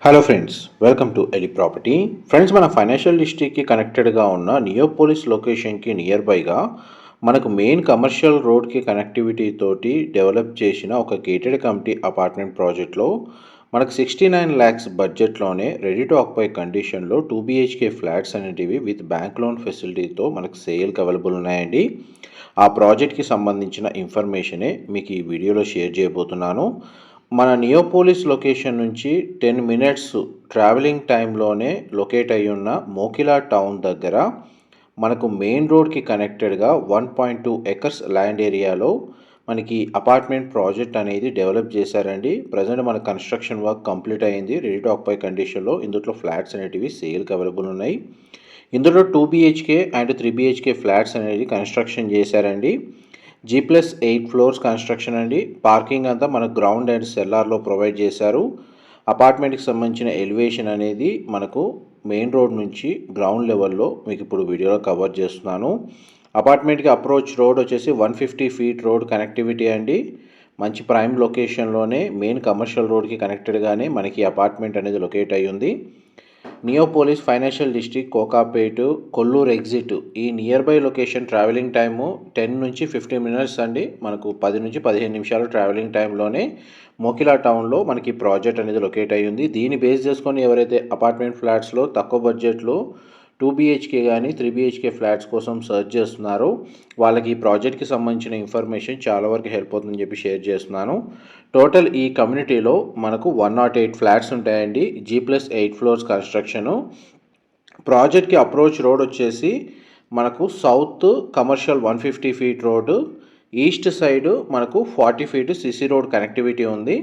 Hello friends, welcome to Eli property. Friends, మన financial డిస్ట్రిక్ట్కి కనెక్టెడ్గా ఉన్న నియోపోలిస్ లొకేషన్కి నియర్ బైగా మనకు మెయిన్ కమర్షియల్ రోడ్కి కనెక్టివిటీ తోటి డెవలప్ చేసిన ఒక గేటెడ్ కమ్యూనిటీ అపార్ట్మెంట్ ప్రాజెక్ట్లో మనకు 69 lakhs బడ్జెట్లోనే రెడీ టు ఆక్యుపై కండిషన్లో 2 BHK ఫ్లాట్స్ అనేటివి విత్ బ్యాంక్ లోన్ ఫెసిలిటీతో మనకు సేల్కి అవైలబుల్ ఉన్నాయండి. ఆ ప్రాజెక్ట్కి సంబంధించిన ఇన్ఫర్మేషనే మీకు ఈ వీడియోలో షేర్ చేయబోతున్నాను. మన నియోపోలిస్ లొకేషన్ నుంచి 10 minutes ట్రావెలింగ్ టైంలోనే లొకేట్ అయ్యి ఉన్న మోకిలా టౌన్ దగ్గర మనకు మెయిన్ రోడ్కి కనెక్టెడ్గా 1.2 acres ల్యాండ్ ఏరియాలో మనకి అపార్ట్మెంట్ ప్రాజెక్ట్ అనేది డెవలప్ చేశారండి. ప్రజెంట్ మన కన్స్ట్రక్షన్ వర్క్ కంప్లీట్ అయింది. రెడీ టు ఆక్యుపై కండిషన్లో ఇందులో ఫ్లాట్స్ అనేటివి సేల్కి అవైలబుల్ ఉన్నాయి. ఇందులో 2 BHK అండ్ 3 BHK ఫ్లాట్స్ అనేది కన్స్ట్రక్షన్ చేశారండి. G+8 floors కన్స్ట్రక్షన్ అండి. పార్కింగ్ అంతా మనకు గ్రౌండ్ అండ్ సెల్లార్లో ప్రొవైడ్ చేశారు. అపార్ట్మెంట్కి సంబంధించిన ఎలివేషన్ అనేది మనకు మెయిన్ రోడ్ నుంచి గ్రౌండ్ లెవెల్లో మీకు ఇప్పుడు వీడియోలో కవర్ చేస్తున్నాను. అపార్ట్మెంట్కి అప్రోచ్ రోడ్ వచ్చేసి 150 feet రోడ్ కనెక్టివిటీ అండి. మంచి ప్రైమ్ లొకేషన్లోనే మెయిన్ కమర్షియల్ రోడ్కి కనెక్టెడ్గానే మనకి అపార్ట్మెంట్ అనేది లొకేట్ అయ్యి ఉంది. Neopolis financial district, Kokapet, Kolluru exit ఈ nearby location travelling time 10 నుంచి 15 minutes అండి. మనకు 10 నుంచి 15 నిమిషాలు ట్రావెలింగ్ టైంలోనే మోకిలా టౌన్లో మనకి ప్రాజెక్ట్ అనేది లొకేట్ అయ్యి ఉంది. దీన్ని బేస్ చేసుకొని ఎవరైతే అపార్ట్మెంట్ ఫ్లాట్స్లో తక్కువ బడ్జెట్లో 2 BHK కానీ 3 BHK ఫ్లాట్స్ కోసం సర్చ్ చేస్తున్నారో వాళ్ళకి ఈ ప్రాజెక్ట్కి సంబంధించిన ఇన్ఫర్మేషన్ చాలా వరకు హెల్ప్ అవుతుందని చెప్పి షేర్ చేస్తున్నాను. టోటల్ ఈ కమ్యూనిటీలో మనకు 108 ఫ్లాట్స్ ఉంటాయండి. G+8 floors construction. ప్రాజెక్ట్కి అప్రోచ్ రోడ్ వచ్చేసి మనకు south commercial 150 feet road, east side మనకు 40 feet CC రోడ్ కనెక్టివిటీ ఉంది.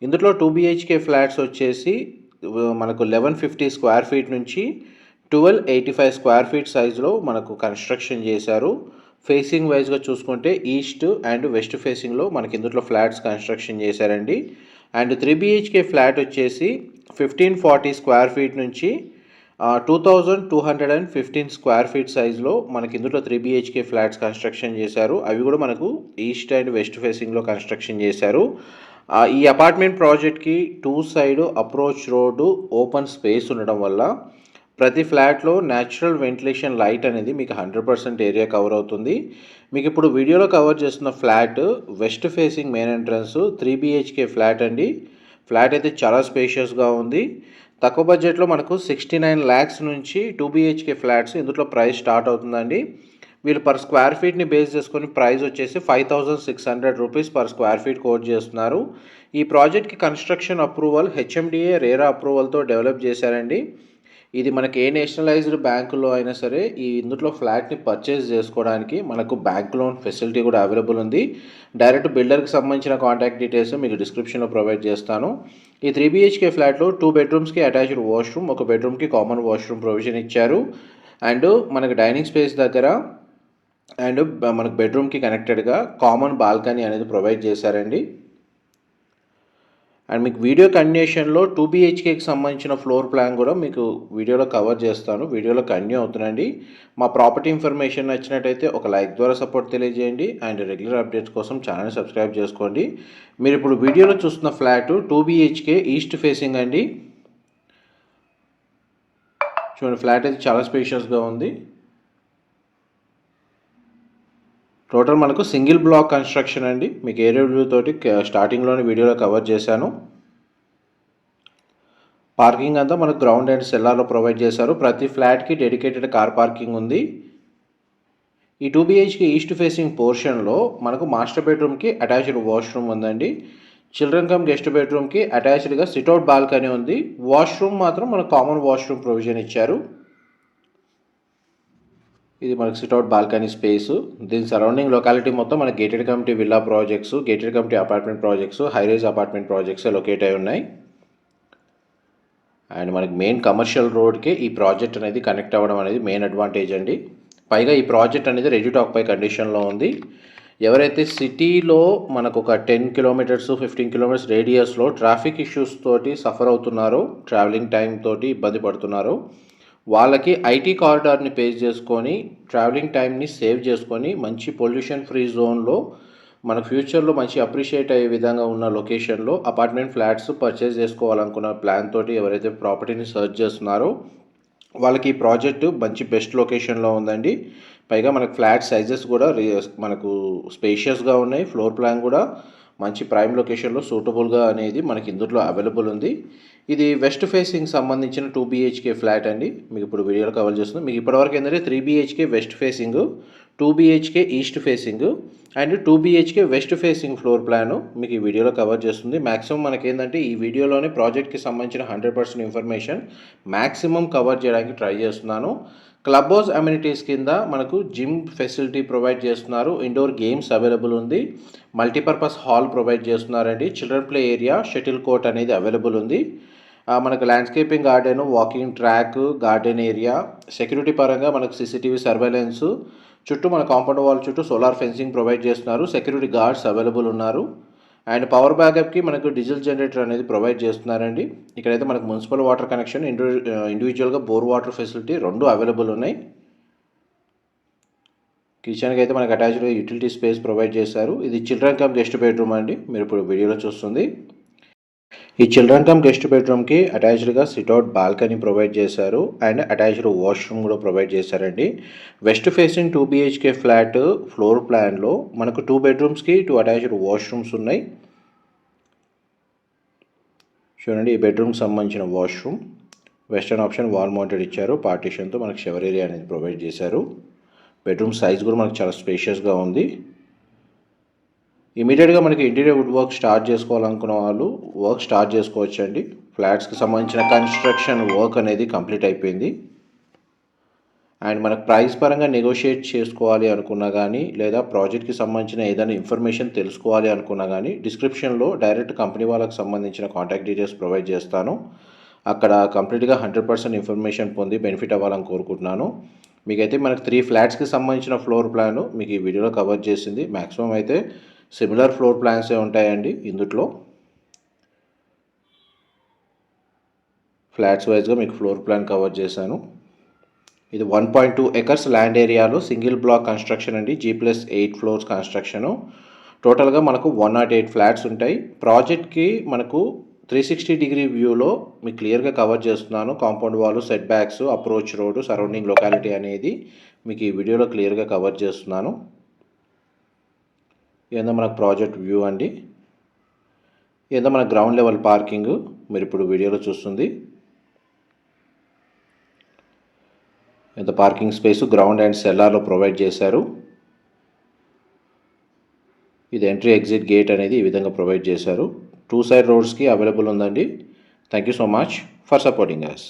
ఇందులో 2 BHK ఫ్లాట్స్ వచ్చేసి మనకు 1150 square feet నుంచి 1285 square feet సైజులో మనకు కన్స్ట్రక్షన్ చేశారు. ఫేసింగ్ వైజ్గా చూసుకుంటే ఈస్ట్ అండ్ వెస్ట్ ఫేసింగ్లో మనకి ఇందులో ఫ్లాట్స్ కన్స్ట్రక్షన్ చేశారండి. అండ్ 3 BHK ఫ్లాట్ వచ్చేసి 1540 square feet నుంచి 2215 square feet సైజులో మనకి ఇందులో 3 BHK ఫ్లాట్స్ కన్స్ట్రక్షన్ చేశారు. అవి కూడా మనకు ఈస్ట్ అండ్ వెస్ట్ ఫేసింగ్లో కన్స్ట్రక్షన్ చేశారు. ఈ అపార్ట్మెంట్ ప్రాజెక్ట్కి 2 side approach road, open space ఉండడం వల్ల ప్రతి ఫ్లాట్లో న్యాచురల్ వెంటిలేషన్ లైట్ అనేది మీకు 100% ఏరియా కవర్ అవుతుంది. మీకు ఇప్పుడు వీడియోలో కవర్ చేస్తున్న flat west facing main entrance 3 BHK flat అండి. ఫ్లాట్ అయితే చాలా స్పేషియస్గా ఉంది. తక్కువ బడ్జెట్లో మనకు 69 lakhs నుంచి 2 BHK ఫ్లాట్స్ ఇందులో ప్రైస్ స్టార్ట్ అవుతుందండి. వీళ్ళు పర్ స్క్వేర్ ఫీట్ని బేస్ చేసుకొని ప్రైస్ వచ్చేసి 5600 rupees per square feet quote చేస్తున్నారు. ఈ ప్రాజెక్ట్కి కన్స్ట్రక్షన్ అప్రూవల్ HMDA రేరా అప్రూవల్తో డెవలప్ చేశారండి. ఇది మనకి ఏ నేషనలైజ్డ్ బ్యాంకులో అయినా సరే ఈ ఇందులో ఫ్లాట్ని పర్చేస్ చేసుకోవడానికి మనకు బ్యాంక్ లోన్ ఫెసిలిటీ కూడా అవైలబుల్ ఉంది. డైరెక్ట్ బిల్డర్కి సంబంధించిన కాంటాక్ట్ డీటెయిల్స్ మీకు డిస్క్రిప్షన్లో ప్రొవైడ్ చేస్తాను. ఈ 3 BHK ఫ్లాట్లో 2 bedrooms అటాచ్డ్ వాష్రూమ్, ఒక బెడ్రూమ్కి కామన్ వాష్రూమ్ ప్రొవిజన్ ఇచ్చారు. అండ్ మనకు డైనింగ్ స్పేస్ దగ్గర అండ్ మనకు బెడ్రూమ్కి కనెక్టెడ్గా కామన్ బాల్కనీ అనేది ప్రొవైడ్ చేశారండి. అండ్ మీకు వీడియో కంటిన్యూషన్లో 2 BHKకి సంబంధించిన ఫ్లోర్ ప్లాన్ కూడా మీకు వీడియోలో కవర్ చేస్తాను. వీడియోలో కంటిన్యూ అవుతుందండి. మా ప్రాపర్టీ ఇన్ఫర్మేషన్ నచ్చినట్టయితే ఒక లైక్ ద్వారా సపోర్ట్ తెలియజేయండి. అండ్ రెగ్యులర్ అప్డేట్స్ కోసం ఛానల్ సబ్స్క్రైబ్ చేసుకోండి. మీరు ఇప్పుడు వీడియోలో చూస్తున్న ఫ్లాట్ 2 BHK ఈస్ట్ ఫేసింగ్ అండి. చూడండి, ఫ్లాట్ అయితే చాలా స్పేషియస్గా ఉంది. టోటల్ మనకు సింగిల్ బ్లాక్ కన్స్ట్రక్షన్ అండి. మీకు ఏరియా వ్యూ తోటి స్టార్టింగ్లోనే వీడియోలో కవర్ చేశాను. పార్కింగ్ అంతా మనకు గ్రౌండ్ అండ్ సెల్లార్లో ప్రొవైడ్ చేశారు. ప్రతి ఫ్లాట్కి డెడికేటెడ్ కార్ పార్కింగ్ ఉంది. ఈ 2 BHK ఈస్ట్ ఫేసింగ్ పోర్షన్లో మనకు మాస్టర్ బెడ్రూమ్కి అటాచ్డ్ వాష్రూమ్ ఉందండి. చిల్డ్రన్ కమ్ గెస్ట్ బెడ్రూమ్కి అటాచ్డ్గా సిట్అవుట్ బాల్కనీ ఉంది. వాష్రూమ్ మాత్రం మనకు కామన్ వాష్రూమ్ ప్రొవిజన్ ఇచ్చారు. ఇది మనకు సిట్అవుట్ బాల్కనీ స్పేసు. దీని సరౌండింగ్ లొకాలిటీ మొత్తం మన gated community villa projects, gated community apartment projects, high-rise apartment projects locate అయి ఉన్నాయి. అండ్ మనకి మెయిన్ కమర్షియల్ రోడ్కి ఈ ప్రాజెక్ట్ అనేది కనెక్ట్ అవ్వడం అనేది మెయిన్ అడ్వాంటేజ్ అండి. పైగా ఈ ప్రాజెక్ట్ అనేది రెడీ టు ఆక్యుపై కండిషన్లో ఉంది. ఎవరైతే సిటీలో మనకు ఒక 10 kilometers 15 kilometers రేడియస్లో ట్రాఫిక్ ఇష్యూస్ తోటి సఫర్ అవుతున్నారో, ట్రావెలింగ్ టైం తోటి ఇబ్బంది పడుతున్నారో వాళ్ళకి ఐటీ కారిడార్ని బేస్ చేసుకొని ట్రావెలింగ్ టైంని సేవ్ చేసుకొని మంచి పొల్యూషన్ ఫ్రీ జోన్లో మనకు ఫ్యూచర్లో మంచి అప్రిషియేట్ అయ్యే విధంగా ఉన్న లొకేషన్లో అపార్ట్మెంట్ ఫ్లాట్స్ పర్చేస్ చేసుకోవాలనుకున్న ప్లాన్ తోటి ఎవరైతే ప్రాపర్టీని సర్చ్ చేస్తున్నారో వాళ్ళకి ఈ ప్రాజెక్టు మంచి బెస్ట్ లొకేషన్లో ఉందండి. పైగా మనకు ఫ్లాట్ సైజెస్ కూడా మనకు స్పేషియస్గా ఉన్నాయి. ఫ్లోర్ ప్లాన్ కూడా మంచి ప్రైమ్ లొకేషన్లో సూటబుల్గా అనేది మనకి ఇందులో అవైలబుల్ ఉంది. ఇది వెస్ట్ ఫేసింగ్ సంబంధించిన 2 BHK ఫ్లాట్ అండి. మీకు ఇప్పుడు వీడియోలో కవర్ చేస్తుంది. మీకు ఇప్పటివరకు ఏంటంటే 3 BHK west facing, 2 BHK east facing and 2 BHK west facing floor plan మీకు ఈ వీడియోలో కవర్ చేస్తుంది. మ్యాక్సిమం మనకేంటంటే ఈ వీడియోలోనే ప్రాజెక్ట్కి సంబంధించిన 100% ఇన్ఫర్మేషన్ మ్యాక్సిమం కవర్ చేయడానికి ట్రై చేస్తున్నాను. క్లబ్ హౌస్ అమ్యూనిటీస్ కింద మనకు జిమ్ ఫెసిలిటీ ప్రొవైడ్ చేస్తున్నారు. ఇండోర్ గేమ్స్ అవైలబుల్ ఉంది. మల్టీపర్పస్ హాల్ ప్రొవైడ్ చేస్తున్నారండి. Children play area, shuttle court అనేది అవైలబుల్ ఉంది. మనకు landscaping garden, walking track, garden area, security పరంగా మనకు CCTV సర్వేలెన్స్, చుట్టూ మన కాంపౌండ్ వాల్ చుట్టూ సోలార్ ఫెన్సింగ్ ప్రొవైడ్ చేస్తున్నారు. సెక్యూరిటీ గార్డ్స్ అవైలబుల్ ఉన్నారు. అండ్ పవర్ బ్యాకప్కి మనకు డీజిల్ జనరేటర్ అనేది ప్రొవైడ్ చేస్తున్నారండి. ఇక్కడైతే మనకు మున్సిపల్ వాటర్ కనెక్షన్, ఇండివిజువల్గా బోర్ వాటర్ ఫెసిలిటీ రెండు అవైలబుల్ ఉన్నాయి. కిచెన్కి అయితే మనకు అటాచ్డ్గా యూటిలిటీ స్పేస్ ప్రొవైడ్ చేశారు. ఇది చిల్డ్రన్ కమ్ గెస్ట్ బెడ్రూమ్ అండి, మీరు ఇప్పుడు వీడియోలో చూస్తుంది. ఈ చిల్డ్రన్ కమ్ గెస్ట్ బెడ్రూమ్కి అటాచ్డ్గా సిట్అవుట్ బాల్కనీ ప్రొవైడ్ చేశారు అండ్ అటాచ్డ్ వాష్రూమ్ కూడా ప్రొవైడ్ చేశారండి. West facing 2 BHK flat floor ప్లాన్లో మనకు 2 బెడ్రూమ్స్కి 2 అటాచ్డ్ వాష్రూమ్స్ ఉన్నాయి. చూడండి, ఈ బెడ్రూమ్కి సంబంధించిన washroom western option wall mounted ఇచ్చారు. పార్టీషన్తో మనకు షవర్ ఏరియా అనేది ప్రొవైడ్ చేశారు. బెడ్రూమ్ సైజ్ కూడా మనకు చాలా స్పేషియస్గా ఉంది. ఇమీడియట్గా మనకి ఇంటీరియర్ వుడ్ వర్క్ స్టార్ట్ చేసుకోవాలనుకున్న వాళ్ళు వర్క్ స్టార్ట్ చేసుకోవచ్చు అండి. ఫ్లాట్స్కి సంబంధించిన కన్స్ట్రక్షన్ వర్క్ అనేది కంప్లీట్ అయిపోయింది. అండ్ మనకు ప్రైస్ పరంగా నెగోషియేట్ చేసుకోవాలి అనుకున్నా కానీ, లేదా ప్రాజెక్ట్కి సంబంధించిన ఏదైనా ఇన్ఫర్మేషన్ తెలుసుకోవాలి అనుకున్నా కానీ, డిస్క్రిప్షన్లో డైరెక్ట్ కంపెనీ వాళ్ళకి సంబంధించిన కాంటాక్ట్ డీటెయిల్స్ ప్రొవైడ్ చేస్తాను. అక్కడ కంప్లీట్గా 100% ఇన్ఫర్మేషన్ పొంది బెనిఫిట్ అవ్వాలని కోరుకుంటున్నాను. మీకైతే మనకు 3 ఫ్లాట్స్కి సంబంధించిన ఫ్లోర్ ప్లాను మీకు ఈ వీడియోలో కవర్ చేసింది. మ్యాక్సిమం అయితే సిమిలర్ ఫ్లోర్ ప్లాన్సే ఉంటాయండి. ఇందులో ఫ్లాట్స్ వైజ్గా మీకు ఫ్లోర్ ప్లాన్ కవర్ చేశాను. ఇది 1.2 acres ల్యాండ్ ఏరియాలో సింగిల్ బ్లాక్ కన్స్ట్రక్షన్ అండి. G+8 floors construction. టోటల్గా మనకు 108 ఫ్లాట్స్ ఉంటాయి. ప్రాజెక్ట్కి మనకు 360 వ్యూలో మీకు క్లియర్గా కవర్ చేస్తున్నాను. Compound wall, set backs, approach road, surrounding locality అనేది మీకు ఈ వీడియోలో క్లియర్గా కవర్ చేస్తున్నాను. ఏదో మనకు ప్రాజెక్ట్ వ్యూ అండి. ఏదో మన గ్రౌండ్ లెవెల్ పార్కింగ్ మీరు ఇప్పుడు వీడియోలో చూస్తుంది. ఎంత పార్కింగ్ స్పేస్ గ్రౌండ్ అండ్ సెల్లార్లో ప్రొవైడ్ చేశారు. ఇది ఎంట్రీ ఎగ్జిట్ గేట్ అనేది ఈ విధంగా ప్రొవైడ్ చేశారు. 2 సైడ్ రోడ్స్కి అవైలబుల్ ఉందండి. Thank you so much for supporting us.